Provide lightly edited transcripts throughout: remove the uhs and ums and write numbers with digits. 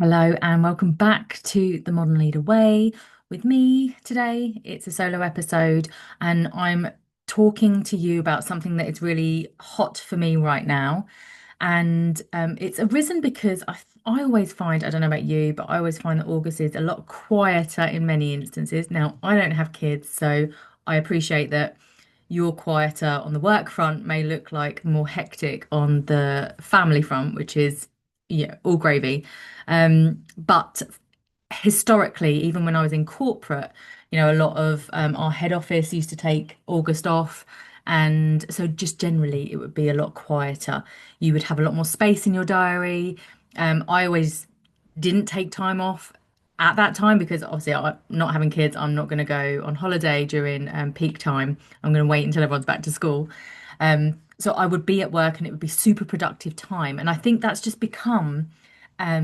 Hello and welcome back to the Modern Leader Way with me today. It's a solo episode, and I'm talking to you about something that is really hot for me right now. And it's arisen because I always find, I don't know about you, but I always find that August is a lot quieter in many instances. Now, I don't have kids, so I appreciate that your quieter on the work front may look like more hectic on the family front, which is, yeah, all gravy. But historically, even when I was in corporate, a lot of our head office used to take August off. And so just generally, it would be a lot quieter. You would have a lot more space in your diary. I always didn't take time off at that time because obviously I'm not having kids. I'm not going to go on holiday during peak time. I'm going to wait until everyone's back to school. So I would be at work and it would be super productive time. And I think that's just become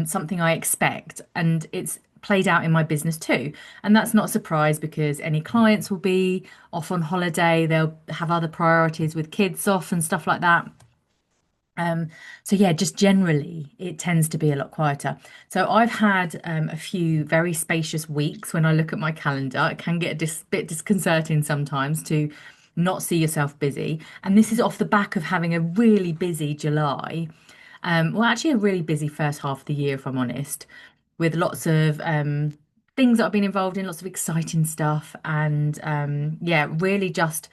something I expect. And it's played out in my business too. And that's not a surprise because any clients will be off on holiday. They'll have other priorities with kids off and stuff like that. Um, so yeah, just generally, it tends to be a lot quieter. So I've had a few very spacious weeks when I look at my calendar. It can get a bit disconcerting sometimes to not see yourself busy. And this is off the back of having a really busy July. Well, actually, a really busy first half of the year, if I'm honest, with lots of things that I've been involved in, lots of exciting stuff, and yeah, really just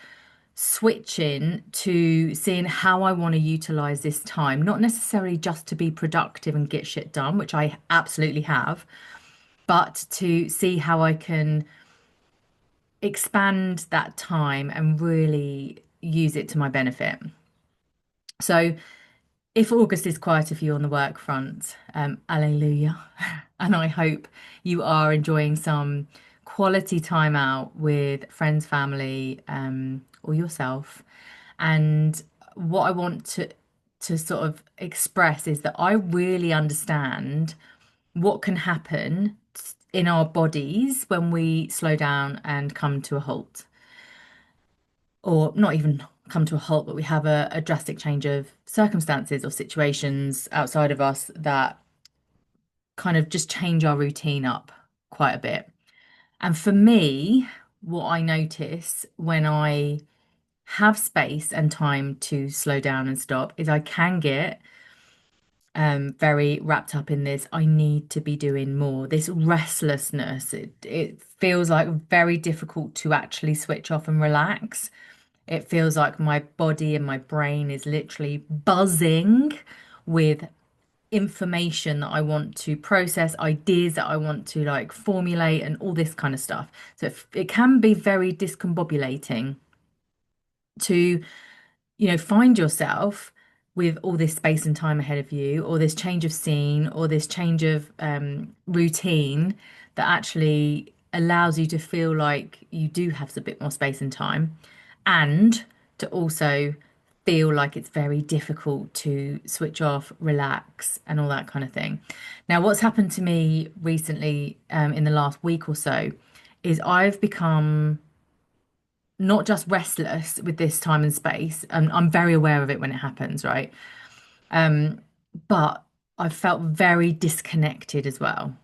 switching to seeing how I want to utilize this time, not necessarily just to be productive and get shit done, which I absolutely have, but to see how I can expand that time and really use it to my benefit. So, if August is quieter for you on the work front, alleluia. And I hope you are enjoying some quality time out with friends, family, or yourself. And what I want to sort of express is that I really understand what can happen in our bodies when we slow down and come to a halt, or not even come to a halt, but we have a drastic change of circumstances or situations outside of us that kind of just change our routine up quite a bit. And for me, what I notice when I have space and time to slow down and stop is I can get very wrapped up in this. I need to be doing more. This restlessness, it feels like very difficult to actually switch off and relax. It feels like my body and my brain is literally buzzing with information that I want to process, ideas that I want to like formulate, and all this kind of stuff. So it can be very discombobulating to, find yourself with all this space and time ahead of you, or this change of scene, or this change of routine that actually allows you to feel like you do have a bit more space and time, and to also feel like it's very difficult to switch off, relax, and all that kind of thing. Now, what's happened to me recently, in the last week or so, is I've become not just restless with this time and space, and I'm very aware of it when it happens, right? But I've felt very disconnected as well.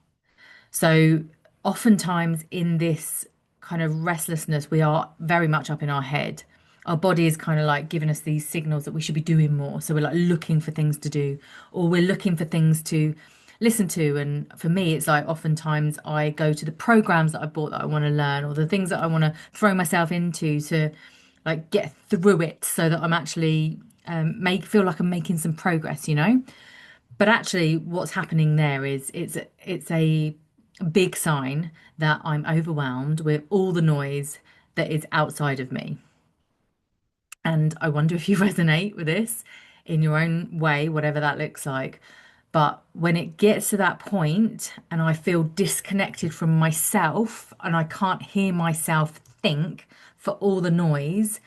So oftentimes in this kind of restlessness, we are very much up in our head. Our body is kind of like giving us these signals that we should be doing more. So we're like looking for things to do, or we're looking for things to listen to. And for me, it's like oftentimes I go to the programs that I bought that I want to learn, or the things that I want to throw myself into to like get through it so that I'm actually make feel like I'm making some progress. But actually, what's happening there is it's a big sign that I'm overwhelmed with all the noise that is outside of me. And I wonder if you resonate with this in your own way, whatever that looks like. But when it gets to that point and I feel disconnected from myself and I can't hear myself think for all the noise,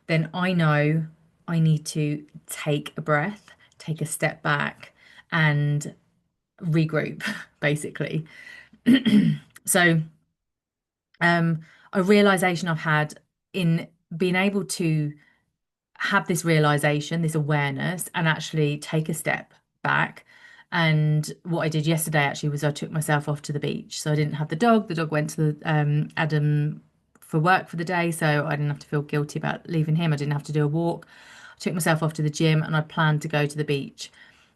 then I know I need to take a breath, take a step back, and regroup, basically. So, um, a realization I've had in being able to have this realization, this awareness, and actually take a step back, And what I did yesterday actually was I took myself off to the beach. So I didn't have the dog. The dog went to the Adam for work for the day, so I didn't have to feel guilty about leaving him. I didn't have to do a walk. I took myself off to the gym and I planned to go to the beach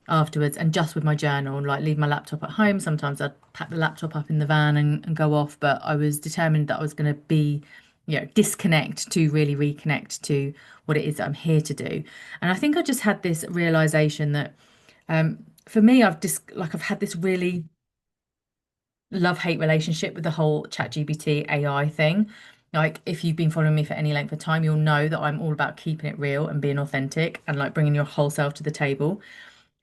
afterwards and just with my journal, like leave my laptop at home. Sometimes I'd pack the laptop up in the van and go off, but I was determined that I was going to be, disconnect to really reconnect to what it is that I'm here to do. And I think I just had this realization that for me, I've had this really love-hate relationship with the whole ChatGPT AI thing. Like, if you've been following me for any length of time, you'll know that I'm all about keeping it real and being authentic and like bringing your whole self to the table.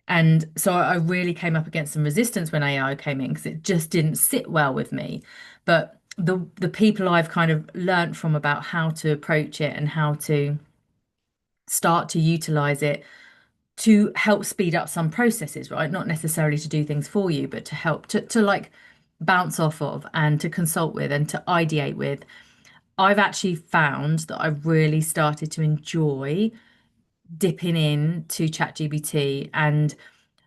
And so I really came up against some resistance when AI came in because it just didn't sit well with me. But the people I've kind of learned from about how to approach it and how to start to utilize it to help speed up some processes, right? Not necessarily to do things for you, but to help to like bounce off of and to consult with and to ideate with. I've actually found that I've really started to enjoy dipping in to ChatGPT, and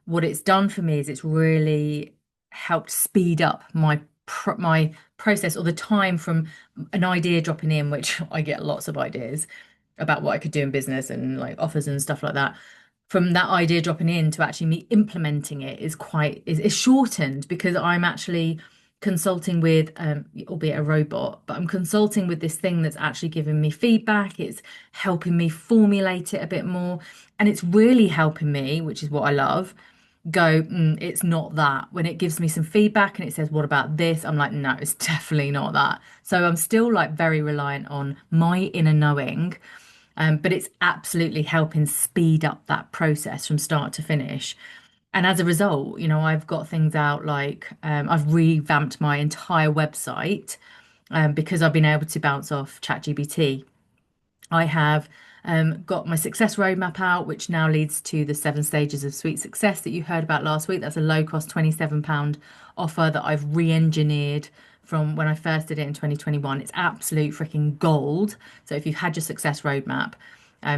what it's done for me is it's really helped speed up my process, or the time from an idea dropping in, which I get lots of ideas about what I could do in business and like offers and stuff like that. From that idea dropping in to actually me implementing it is shortened because I'm actually consulting with albeit a robot, but I'm consulting with this thing that's actually giving me feedback. It's helping me formulate it a bit more, and it's really helping me, which is what I love, go, it's not that. When it gives me some feedback and it says, what about this? I'm like, no, it's definitely not that. So I'm still like very reliant on my inner knowing, but it's absolutely helping speed up that process from start to finish. And as a result, I've got things out like I've revamped my entire website because I've been able to bounce off ChatGPT. I have got my success roadmap out, which now leads to the 7 stages of sweet success that you heard about last week. That's a low cost £27 offer that I've re engineered from when I first did it in 2021. It's absolute freaking gold. So if you've had your success roadmap,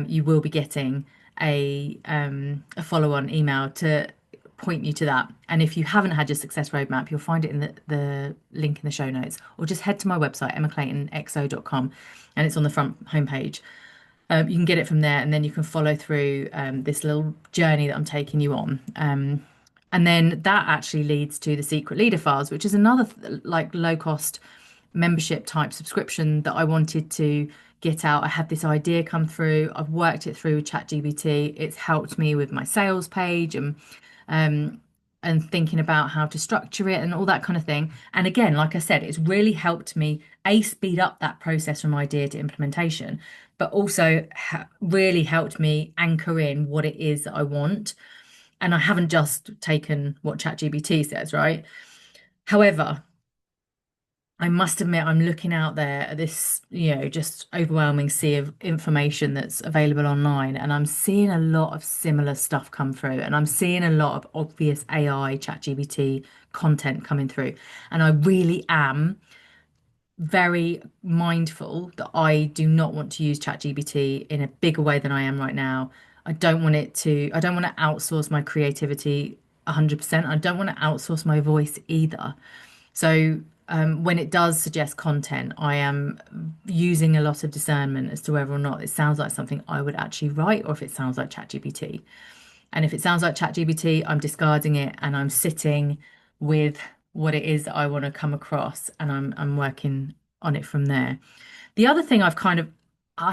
you will be getting a follow on email to point you to that. And if you haven't had your success roadmap, you'll find it in the link in the show notes, or just head to my website, emmaclaytonxo.com, and it's on the front homepage. You can get it from there, and then you can follow through this little journey that I'm taking you on. And then that actually leads to the secret leader files, which is another like low cost membership type subscription that I wanted to get out. I had this idea come through. I've worked it through with ChatGPT. It's helped me with my sales page um, and thinking about how to structure it and all that kind of thing. And again, like I said, it's really helped me speed up that process from idea to implementation, but also really helped me anchor in what it is that I want. And I haven't just taken what ChatGPT says, right? However, I must admit, I'm looking out there at this, just overwhelming sea of information that's available online, and I'm seeing a lot of similar stuff come through, and I'm seeing a lot of obvious AI, ChatGPT content coming through. And I really am very mindful that I do not want to use ChatGPT in a bigger way than I am right now. I don't want to outsource my creativity 100%. I don't want to outsource my voice either. So when it does suggest content, I am using a lot of discernment as to whether or not it sounds like something I would actually write or if it sounds like ChatGPT. And if it sounds like ChatGPT, I'm discarding it and I'm sitting with what it is that I want to come across, and I'm working on it from there. The other thing I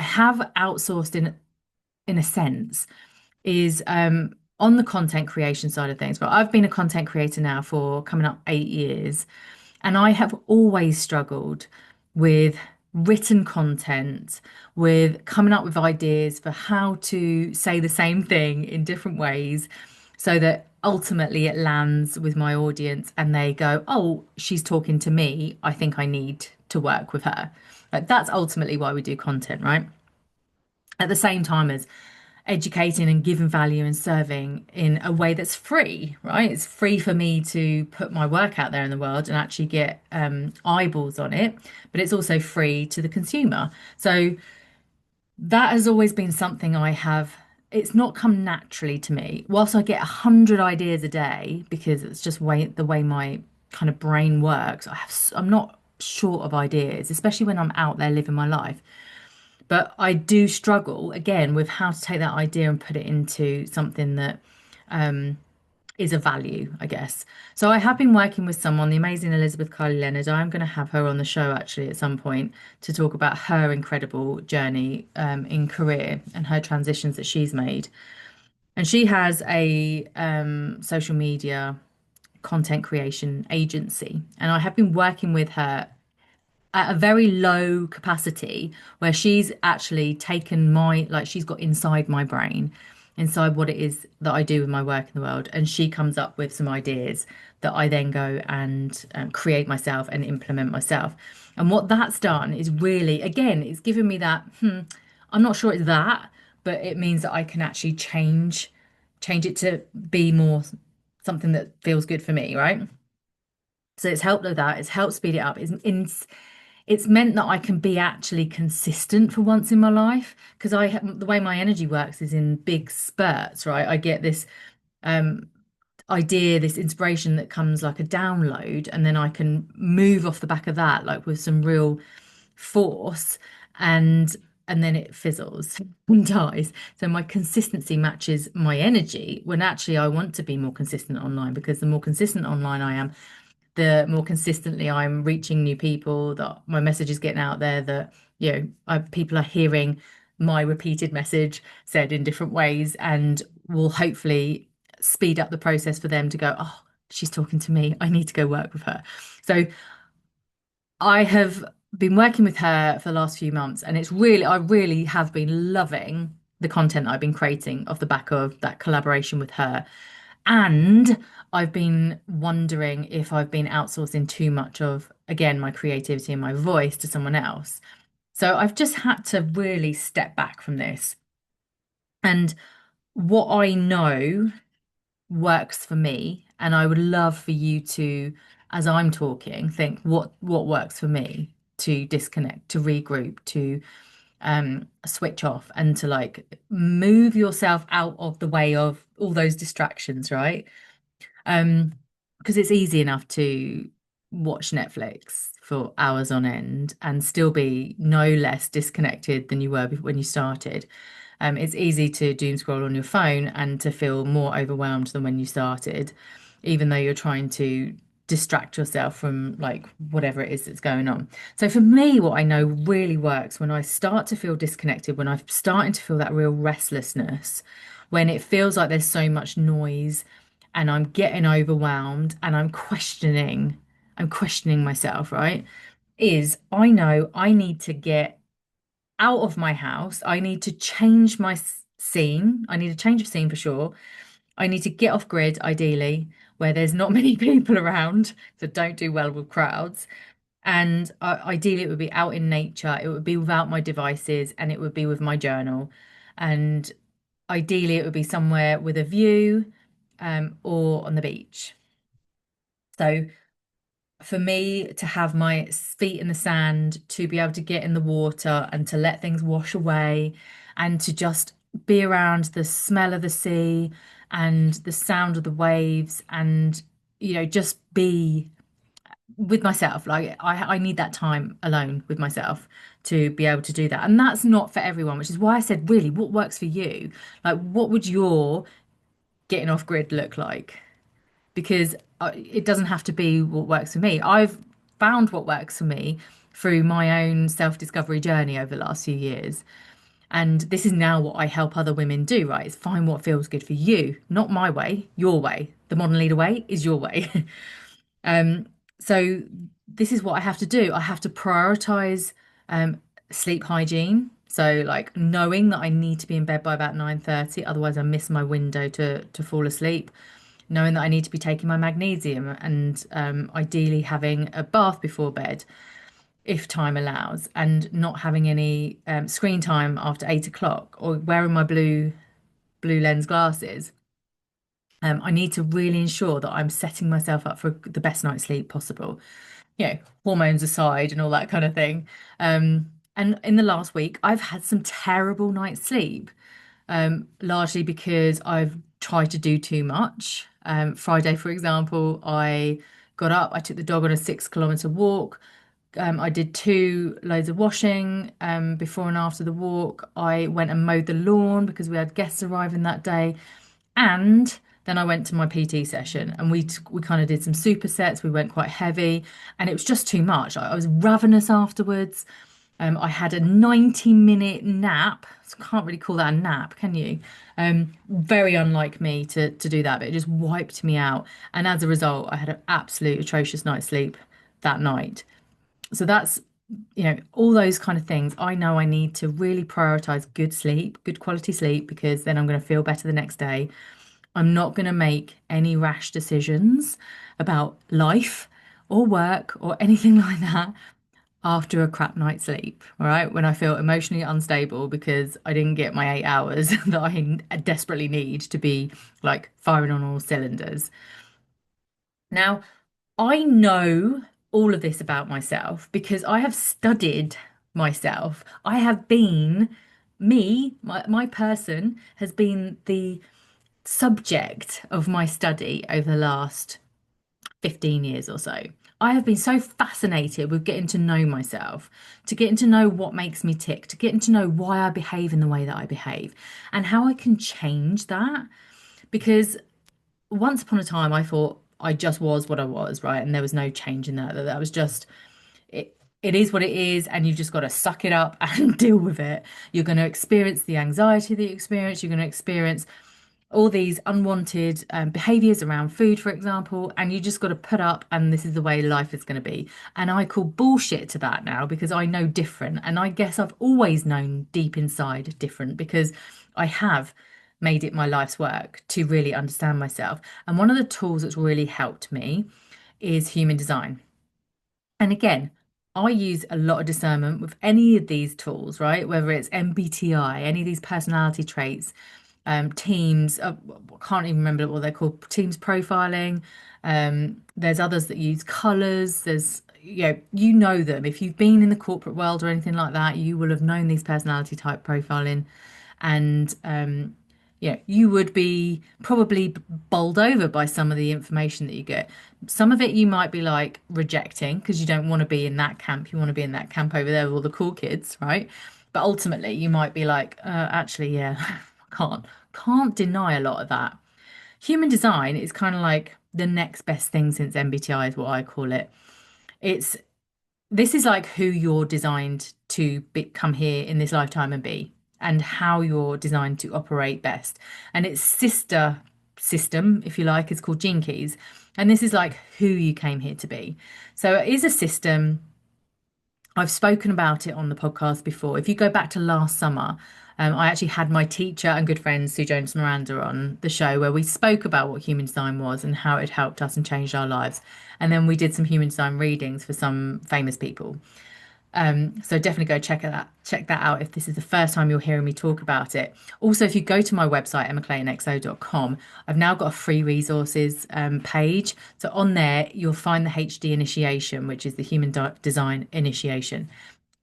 have outsourced in a sense is on the content creation side of things. But I've been a content creator now for coming up 8 years. And I have always struggled with written content, with coming up with ideas for how to say the same thing in different ways so that ultimately it lands with my audience and they go, oh, she's talking to me. I think I need to work with her. Like, that's ultimately why we do content, right? At the same time as educating and giving value and serving in a way that's free, right? It's free for me to put my work out there in the world and actually get eyeballs on it, but it's also free to the consumer. So that has always been something I have it's not come naturally to me. Whilst I get 100 ideas a day because it's just the way my kind of brain works, I'm not short of ideas, especially when I'm out there living my life. But I do struggle again with how to take that idea and put it into something that is a value, I guess. So I have been working with someone, the amazing Elizabeth Kylie Leonard. I'm going to have her on the show actually at some point to talk about her incredible journey in career and her transitions that she's made. And she has a social media content creation agency. And I have been working with her at a very low capacity where she's actually taken like she's got inside my brain, inside what it is that I do with my work in the world. And she comes up with some ideas that I then go and create myself and implement myself. And what that's done is really, again, it's given me that, I'm not sure it's that, but it means that I can actually change it to be more something that feels good for me, right? So it's helped with that. It's helped speed it up. It's meant that I can be actually consistent for once in my life because the way my energy works is in big spurts, right? I get this um idea, this inspiration that comes like a download, and then I can move off the back of that like with some real force and and then it fizzles and dies. So my consistency matches my energy when actually I want to be more consistent online because the more consistent online I am, the more consistently I'm reaching new people, that my message is getting out there, that, people are hearing my repeated message said in different ways and will hopefully speed up the process for them to go, oh, she's talking to me. I need to go work with her. So I have been working with her for the last few months, and I really have been loving the content I've been creating off the back of that collaboration with her. And I've been wondering if I've been outsourcing too much of, again, my creativity and my voice to someone else. So I've just had to really step back from this. And what I know works for me, and I would love for you to, as I'm talking, think what works for me to disconnect, to regroup, to switch off, and to like move yourself out of the way of all those distractions, right? Um, because it's easy enough to watch Netflix for hours on end and still be no less disconnected than you were when you started. It's easy to doom scroll on your phone and to feel more overwhelmed than when you started, even though you're trying to distract yourself from like whatever it is that's going on. So for me, what I know really works when I start to feel disconnected, when I'm starting to feel that real restlessness, when it feels like there's so much noise and I'm getting overwhelmed and I'm questioning myself, right? Is I know I need to get out of my house. I need to change my scene. I need a change of scene for sure. I need to get off grid, ideally, where there's not many people around, so don't do well with crowds. And ideally, it would be out in nature. It would be without my devices, and it would be with my journal. And ideally, it would be somewhere with a view, or on the beach. So for me to have my feet in the sand, to be able to get in the water and to let things wash away and to just be around the smell of the sea and the sound of the waves and, just be with myself. Like I need that time alone with myself to be able to do that. And that's not for everyone, which is why I said, really, what works for you? Like, what would your getting off grid look like? Because it doesn't have to be what works for me. I've found what works for me through my own self-discovery journey over the last few years. And this is now what I help other women do, right? Is find what feels good for you, not my way, your way. The modern leader way is your way. Um, so this is what I have to do. I have to prioritize um, sleep hygiene. So like knowing that I need to be in bed by about 9:30, otherwise I miss my window to fall asleep. Knowing that I need to be taking my magnesium and ideally having a bath before bed if time allows, and not having any screen time after 8 o'clock, or wearing my blue lens glasses. I need to really ensure that I'm setting myself up for the best night's sleep possible, hormones aside and all that kind of thing. And in the last week, I've had some terrible night's sleep. largely because I've tried to do too much. Friday, for example, I got up, I took the dog on a 6 kilometer walk. I did two loads of washing before and after the walk. I went and mowed the lawn because we had guests arriving that day. And then I went to my PT session and we kind of did some supersets. We went quite heavy and it was just too much. I was ravenous afterwards. I had a 90-minute nap. So can't really call that a nap, can you? Very unlike me to do that, but it just wiped me out. And as a result, I had an absolute atrocious night's sleep that night. So that's, all those kind of things. I know I need to really prioritize good sleep, good quality sleep, because then I'm going to feel better the next day. I'm not going to make any rash decisions about life or work or anything like that after a crap night's sleep. All right. When I feel emotionally unstable because I didn't get my 8 hours that I desperately need to be like firing on all cylinders. Now, I know all of this about myself because I have studied myself. I have been my person has been the subject of my study over the last 15 years or so. I have been so fascinated with getting to know myself, to getting to know what makes me tick, to getting to know why I behave in the way that I behave, and how I can change that. Because once upon a time, I thought I just was what I was, right? And there was no change in that. That was just it. It is what it is, and you've just got to suck it up and deal with it. You're going to experience the anxiety that you experience. You're going to experience all these unwanted behaviors around food, for example, and you just got to put up, and this is the way life is going to be. And I call bullshit to that now because I know different. And I guess I've always known deep inside different because I have made it my life's work to really understand myself. And one of the tools that's really helped me is human design. And again, I use a lot of discernment with any of these tools, right? Whether it's MBTI, any of these personality traits, teams, I can't even remember what they're called, teams profiling. There's others that use colors. You know them. If you've been in the corporate world or anything like that, you will have known these personality type profiling. And you would be probably bowled over by some of the information that you get. Some of it you might be like rejecting because you don't want to be in that camp. You want to be in that camp over there with all the cool kids, right? But ultimately, you might be like, actually, yeah, can't deny a lot of that. Human design is kind of like the next best thing since MBTI is what I call it. It's this is like who you're designed to come here in this lifetime and be, and how you're designed to operate best. And its sister system, if you like, is called Gene Keys. And this is like who you came here to be. So it is a system. I've spoken about it on the podcast before. If you go back to last summer, I actually had my teacher and good friend Sue Jones Miranda on the show where we spoke about what human design was and how it helped us and changed our lives. And then we did some human design readings for some famous people. So definitely go check that out if this is the first time you're hearing me talk about it. Also, if you go to my website, emmaclaytonxo.com, I've now got a free resources page. So on there, you'll find the HD initiation, which is the human design initiation,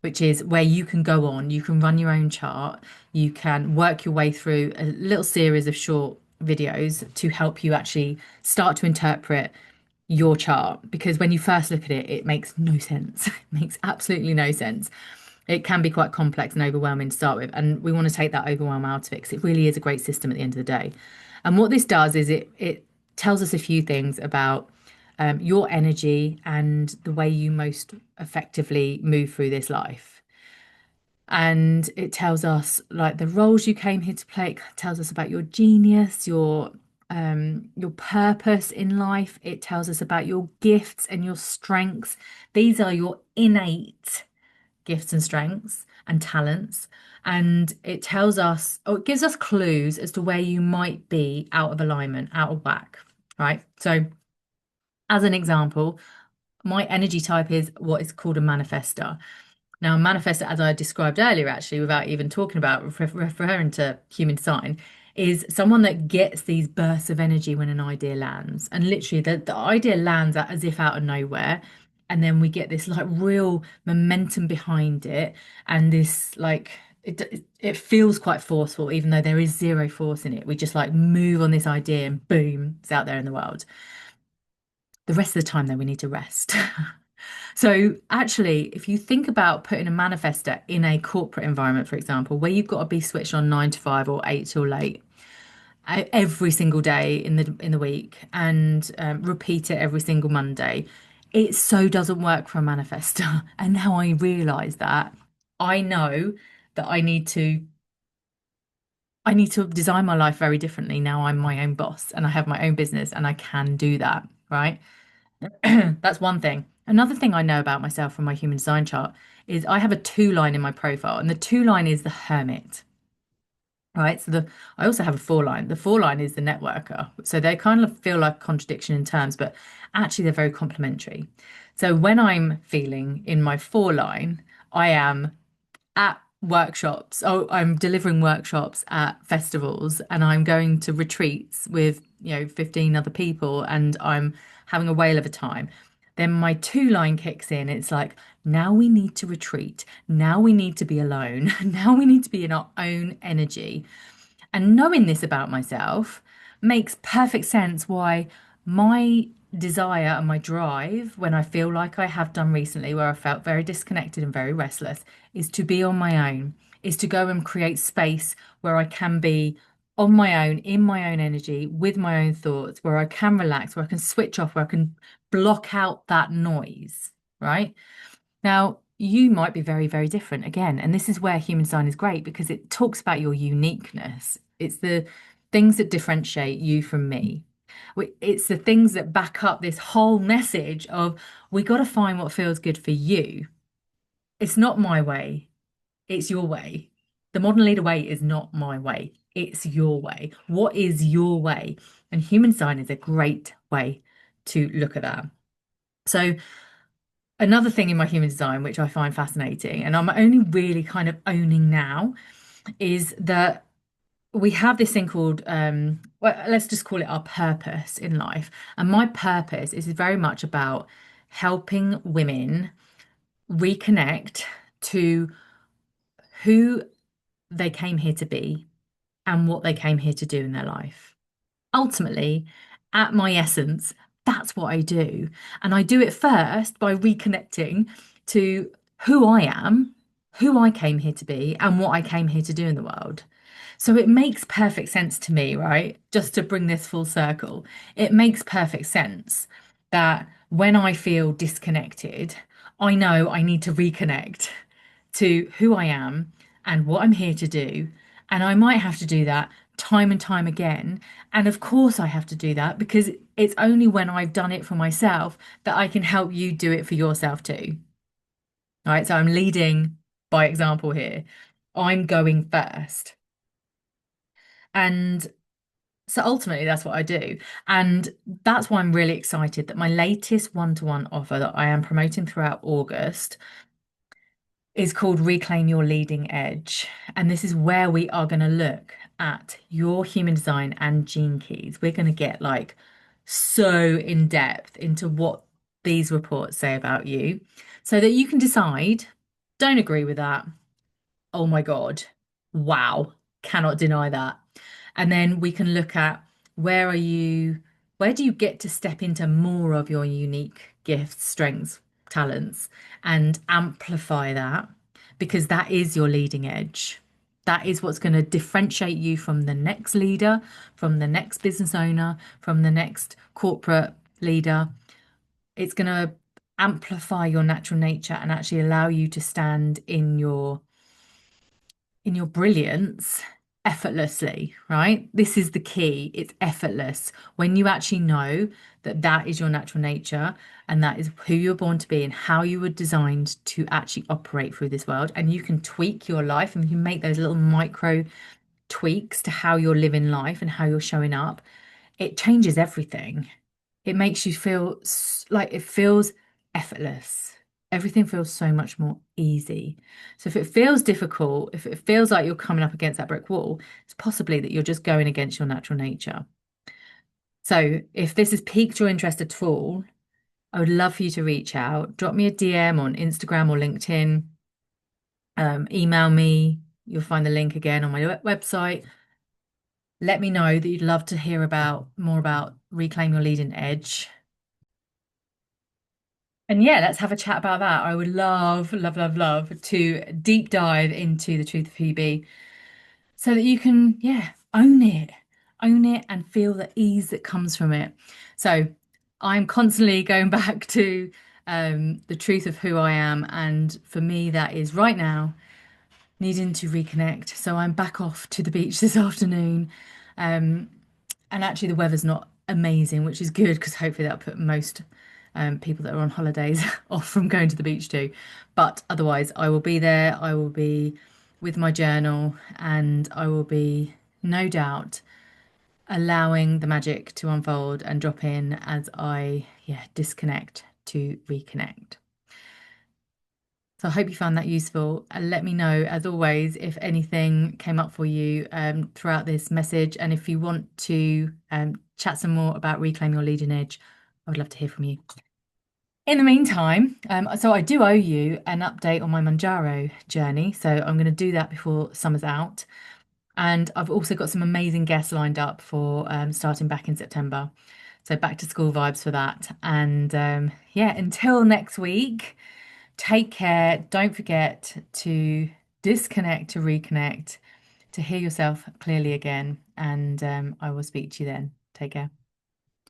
which is where you can go on, you can run your own chart, you can work your way through a little series of short videos to help you actually start to interpret your chart, because when you first look at it, it makes no sense. It makes absolutely no sense. It can be quite complex and overwhelming to start with, and we want to take that overwhelm out of it because it really is a great system at the end of the day. And what this does is it tells us a few things about your energy and the way you most effectively move through this life. And it tells us like the roles you came here to play. It tells us about your genius, your purpose in life. It tells us about your gifts and your strengths. These are your innate gifts and strengths and talents. And it tells us, or it gives us clues as to where you might be out of alignment, out of whack, right? So, as an example, my energy type is what is called a manifester. Now, a manifestor, as I described earlier, actually, without even talking about referring to human design, is someone that gets these bursts of energy when an idea lands. And literally, the idea lands as if out of nowhere. And then we get this like real momentum behind it and this like it feels quite forceful, even though there is zero force in it. We just like move on this idea and boom, it's out there in the world. The rest of the time, though, we need to rest. So, actually, if you think about putting a manifester in a corporate environment, for example, where you've got to be switched on 9 to 5 or 8 till late every single day in the week, and repeat it every single Monday, it so doesn't work for a manifester. And now I realize that I know that I need to design my life very differently. Now I'm my own boss and I have my own business and I can do that, right? That's one thing. Another thing I know about myself from my human design chart is I have a two line in my profile, and the two line is the hermit, right? I also have a four line. The four line is the networker. So they kind of feel like a contradiction in terms, but actually they're very complementary. So when I'm feeling in my four line, I am at workshops. Oh, I'm delivering workshops at festivals and I'm going to retreats with, 15 other people and I'm having a whale of a time. Then my two line kicks in. It's like, now we need to retreat. Now we need to be alone. Now we need to be in our own energy. And knowing this about myself makes perfect sense why my desire and my drive, when I feel like I have done recently, where I felt very disconnected and very restless, is to be on my own, is to go and create space where I can be on my own, in my own energy, with my own thoughts, where I can relax, where I can switch off, where I can block out that noise, right? Now, you might be very, very different again. And this is where human design is great because it talks about your uniqueness. It's the things that differentiate you from me. It's the things that back up this whole message of we got to find what feels good for you. It's not my way, it's your way. The modern leader way is not my way, it's your way. What is your way? And human design is a great way to look at that. So, another thing in my human design, which I find fascinating, and I'm only really kind of owning now, is that we have this thing called, well, let's just call it our purpose in life. And my purpose is very much about helping women reconnect to who they came here to be and what they came here to do in their life. Ultimately, at my essence, that's what I do. And I do it first by reconnecting to who I am, who I came here to be, and what I came here to do in the world. So it makes perfect sense to me, right? Just to bring this full circle, it makes perfect sense that when I feel disconnected, I know I need to reconnect to who I am and what I'm here to do. And I might have to do that time and time again. And of course, I have to do that because it's only when I've done it for myself that I can help you do it for yourself too. All right. So I'm leading by example here. I'm going first. And so ultimately, that's what I do. And that's why I'm really excited that my latest one-to-one offer that I am promoting throughout August is called Reclaim Your Leading Edge. And this is where we are going to look at your human design and gene keys. We're going to get like so in depth into what these reports say about you so that you can decide, don't agree with that. Oh my God. Wow. Cannot deny that. And then we can look at where do you get to step into more of your unique gifts, strengths, talents, and amplify that because that is your leading edge. That is what's going to differentiate you from the next leader, from the next business owner, from the next corporate leader. It's going to amplify your natural nature and actually allow you to stand in your brilliance effortlessly, right? This is the key. It's effortless. When you actually know that that is your natural nature and that is who you're born to be and how you were designed to actually operate through this world, and you can tweak your life and you make those little micro tweaks to how you're living life and how you're showing up, it changes everything. It makes you feel like it feels effortless. Everything feels so much more easy. So if it feels difficult, if it feels like you're coming up against that brick wall, it's possibly that you're just going against your natural nature. So if this has piqued your interest at all, I would love for you to reach out. Drop me a DM on Instagram or LinkedIn. Email me. You'll find the link again on my website. Let me know that you'd love to hear about more about Reclaim Your Leading Edge. And yeah, let's have a chat about that. I would love, love, love, love to deep dive into the truth of who you be so that you can, yeah, own it and feel the ease that comes from it. So I'm constantly going back to the truth of who I am. And for me, that is right now needing to reconnect. So I'm back off to the beach this afternoon. Um, and actually, the weather's not amazing, which is good because hopefully that'll put most people that are on holidays off from going to the beach too. But otherwise, I will be there. I will be with my journal and I will be, no doubt, allowing the magic to unfold and drop in as I, yeah, disconnect to reconnect. So I hope you found that useful. And let me know, as always, if anything came up for you throughout this message. And if you want to chat some more about Reclaim Your Leading Edge, I would love to hear from you. In the meantime, so I do owe you an update on my Manjaro journey. So I'm going to do that before summer's out. And I've also got some amazing guests lined up for starting back in September. So back to school vibes for that. And yeah, until next week. Take care. Don't forget to disconnect to reconnect, to hear yourself clearly again. And I will speak to you then. Take care.